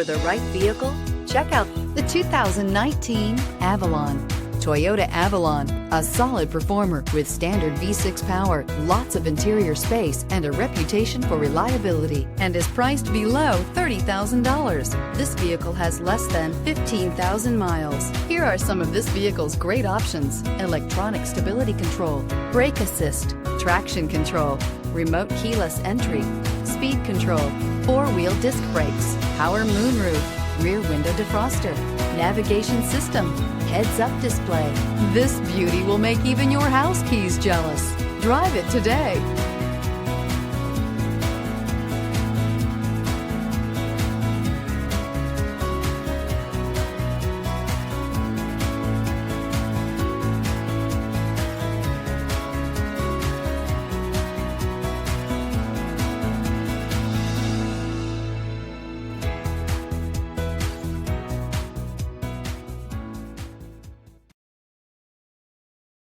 For the right vehicle, check out the 2019 Avalon. Toyota Avalon, a solid performer with standard V6 power, lots of interior space, and a reputation for reliability, and is priced below $30,000. This vehicle has less than 15,000 miles. Here are some of this vehicle's great options: electronic stability control, brake assist, traction control, remote keyless entry, speed control, four-wheel disc brakes, power moonroof, rear window defroster, navigation system, heads-up display. This beauty will make even your house keys jealous. Drive it today.